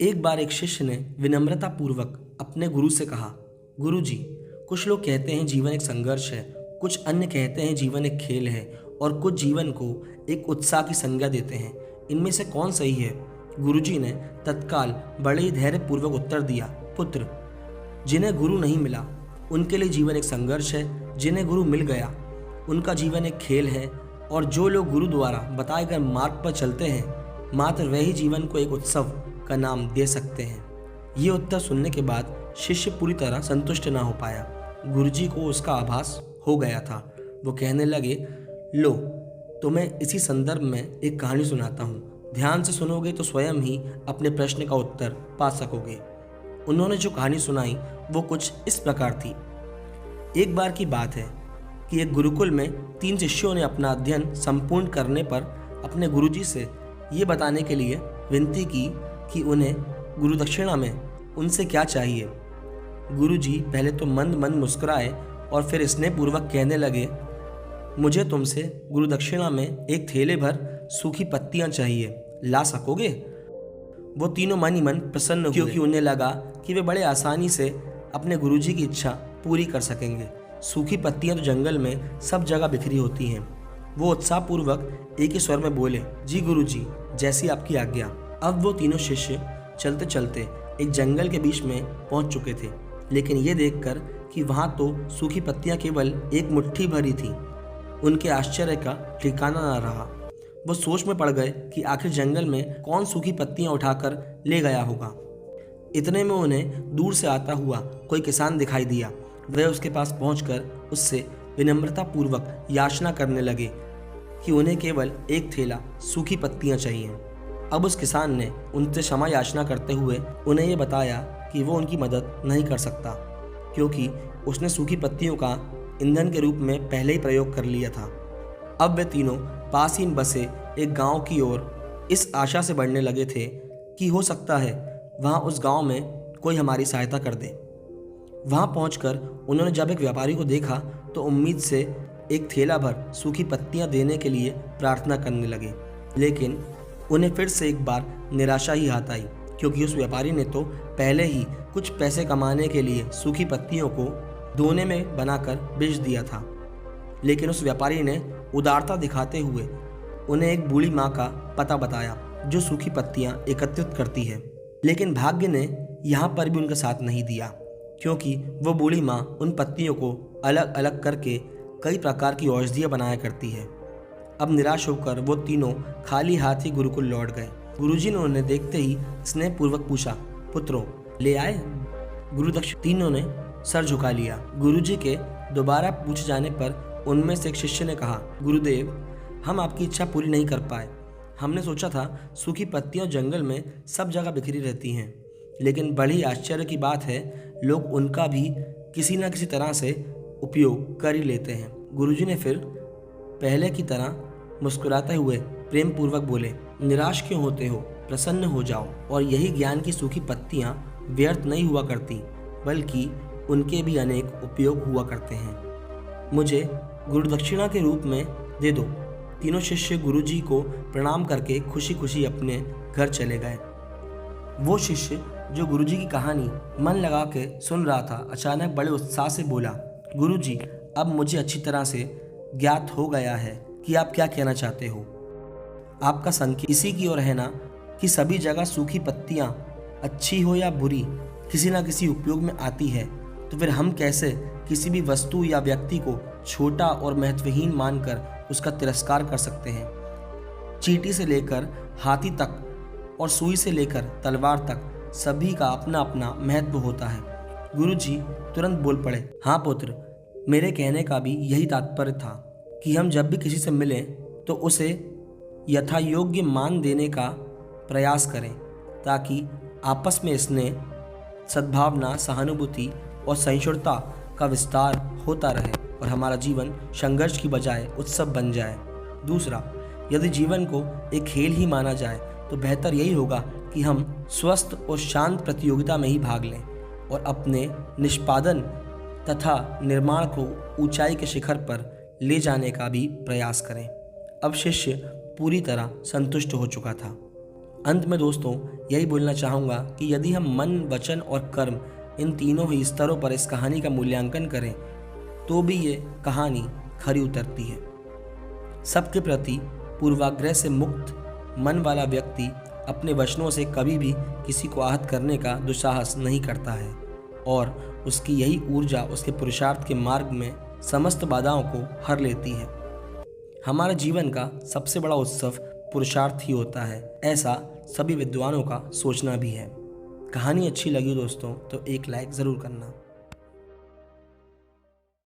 एक बार एक शिष्य ने विनम्रता पूर्वक अपने गुरु से कहा, गुरु जी, कुछ लोग कहते हैं जीवन एक संघर्ष है, कुछ अन्य कहते हैं जीवन एक खेल है और कुछ जीवन को एक उत्साह की संज्ञा देते हैं। इनमें से कौन सही है? गुरुजी ने तत्काल बड़े ही धैर्यपूर्वक उत्तर दिया, पुत्र, जिन्हें गुरु नहीं मिला उनके लिए जीवन एक संघर्ष है, जिन्हें गुरु मिल गया उनका जीवन एक खेल है, और जो लोग गुरु द्वारा बताए गए मार्ग पर चलते हैं मात्र वही जीवन को एक उत्सव का नाम दे सकते हैं। ये उत्तर सुनने के बाद शिष्य पूरी तरह संतुष्ट ना हो पाया। गुरुजी को उसका आभास हो गया था। वो कहने लगे, लो, तुम्हें इसी संदर्भ में एक कहानी सुनाता हूँ। ध्यान से सुनोगे तो स्वयं ही अपने प्रश्न का उत्तर पा सकोगे। उन्होंने जो कहानी सुनाई वो कुछ इस प्रकार थी। एक बार की बात है कि एक गुरुकुल में 3 शिष्यों ने अपना अध्ययन संपूर्ण करने पर अपने गुरुजी से ये बताने के लिए विनती की कि उन्हें गुरु दक्षिणा में उनसे क्या चाहिए। गुरुजी पहले तो मंद मंद मुस्कुराए और फिर स्नेहपूर्वक कहने लगे, मुझे तुमसे गुरु दक्षिणा में एक थैले भर सूखी पत्तियां चाहिए, ला सकोगे? वो तीनों मन ही मन प्रसन्न हुए, क्योंकि उन्हें लगा कि वे बड़े आसानी से अपने गुरुजी की इच्छा पूरी कर सकेंगे। सूखी पत्तियां तो जंगल में सब जगह बिखरी होती हैं। वो उत्साहपूर्वक एक ही स्वर में बोले, जी गुरुजी, जैसी आपकी आज्ञा। अब वो तीनों शिष्य चलते चलते एक जंगल के बीच में पहुंच चुके थे, लेकिन ये देखकर कि वहां तो सूखी पत्तियां केवल एक मुट्ठी भरी थी, उनके आश्चर्य का ठिकाना न रहा। वो सोच में पड़ गए कि आखिर जंगल में कौन सूखी पत्तियां उठाकर ले गया होगा। इतने में उन्हें दूर से आता हुआ कोई किसान दिखाई दिया। वे उसके पास पहुंचकर उससे विनम्रता पूर्वक याचना करने लगे कि उन्हें केवल एक थैला सूखी पत्तियां चाहिए। अब उस किसान ने उनसे क्षमा याचना करते हुए उन्हें ये बताया कि वो उनकी मदद नहीं कर सकता, क्योंकि उसने सूखी पत्तियों का ईंधन के रूप में पहले ही प्रयोग कर लिया था। अब वे तीनों पास ही बसे एक गांव की ओर इस आशा से बढ़ने लगे थे कि हो सकता है वहां उस गांव में कोई हमारी सहायता कर दे। वहां पहुंचकर उन्होंने जब एक व्यापारी को देखा तो उम्मीद से एक थैला भर सूखी पत्तियां देने के लिए प्रार्थना करने लगे, लेकिन उन्हें फिर से एक बार निराशा ही हाथ आई, क्योंकि उस व्यापारी ने तो पहले ही कुछ पैसे कमाने के लिए सूखी पत्तियों को दोने में बनाकर बेच दिया था। लेकिन उस व्यापारी ने उदारता दिखाते हुए उन्हें एक बूढ़ी माँ का पता बताया जो सूखी पत्तियां एकत्रित करती है। लेकिन भाग्य ने यहाँ पर भी उनका साथ नहीं दिया, क्योंकि वो बूढ़ी माँ उन पत्तियों को अलग अलग करके कई प्रकार की औषधियाँ बनाया करती है। अब निराश होकर वो तीनों खाली हाथ ही गुरुकुल लौट गए। गुरुजी ने उन्हें देखते ही स्नेहपूर्वक पूछा, पुत्रों, ले आए? तीनों ने सर झुका लिया। गुरुजी के दोबारा पूछे जाने पर उनमें से एक शिष्य ने कहा, गुरुदेव, हम आपकी इच्छा पूरी नहीं कर पाए। हमने सोचा था सूखी पत्तियां जंगल में सब जगह बिखरी रहती हैं, लेकिन बड़ी आश्चर्य की बात है, लोग उनका भी किसी न किसी तरह से उपयोग कर ही लेते हैं। गुरुजी ने फिर पहले की तरह मुस्कुराते हुए प्रेम पूर्वक बोले, निराश क्यों होते हो? प्रसन्न हो जाओ। और यही ज्ञान की सूखी पत्तियां व्यर्थ नहीं हुआ करती, बल्कि उनके भी अनेक उपयोग हुआ करते हैं। मुझे गुरु दक्षिणा के रूप में दे दो। तीनों शिष्य गुरुजी को प्रणाम करके खुशी खुशी अपने घर चले गए। वो शिष्य जो गुरुजी की कहानी मन लगा के सुन रहा था, अचानक बड़े उत्साह से बोला, गुरुजी, अब मुझे अच्छी तरह से ज्ञात हो गया है कि आप क्या कहना चाहते हो। आपका संकेत इसी की ओर है ना कि सभी जगह सूखी पत्तियां, अच्छी हो या बुरी, किसी न किसी उपयोग में आती है। तो फिर हम कैसे किसी भी वस्तु या व्यक्ति को छोटा और महत्वहीन मानकर उसका तिरस्कार कर सकते हैं? चींटी से लेकर हाथी तक और सुई से लेकर तलवार तक सभी का अपना अपना महत्व होता है। गुरुजी तुरंत बोल पड़े, हाँ पुत्र, मेरे कहने का भी यही तात्पर्य था कि हम जब भी किसी से मिलें तो उसे यथा योग्य मान देने का प्रयास करें, ताकि आपस में स्नेह, सद्भावना, सहानुभूति और सहिष्णुता का विस्तार होता रहे और हमारा जीवन संघर्ष की बजाय उत्सव बन जाए। दूसरा, यदि जीवन को एक खेल ही माना जाए तो बेहतर यही होगा कि हम स्वस्थ और शांत प्रतियोगिता में ही भाग लें और अपने निष्पादन तथा निर्माण को ऊंचाई के शिखर पर ले जाने का भी प्रयास करें। अब शिष्य पूरी तरह संतुष्ट हो चुका था अंत में दोस्तों यही बोलना चाहूँगा कि यदि हम मन, वचन और कर्म इन तीनों ही स्तरों पर इस कहानी का मूल्यांकन करें तो भी ये कहानी खरी उतरती है। सबके प्रति पूर्वाग्रह से मुक्त मन वाला व्यक्ति अपने वचनों से कभी भी किसी को आहत करने का दुस्साहस नहीं करता है और उसकी यही ऊर्जा उसके पुरुषार्थ के मार्ग में समस्त बाधाओं को हर लेती है। हमारे जीवन का सबसे बड़ा उत्सव पुरुषार्थ ही होता है, ऐसा सभी विद्वानों का सोचना भी है। कहानी अच्छी लगी दोस्तों तो एक लाइक ज़रूर करना।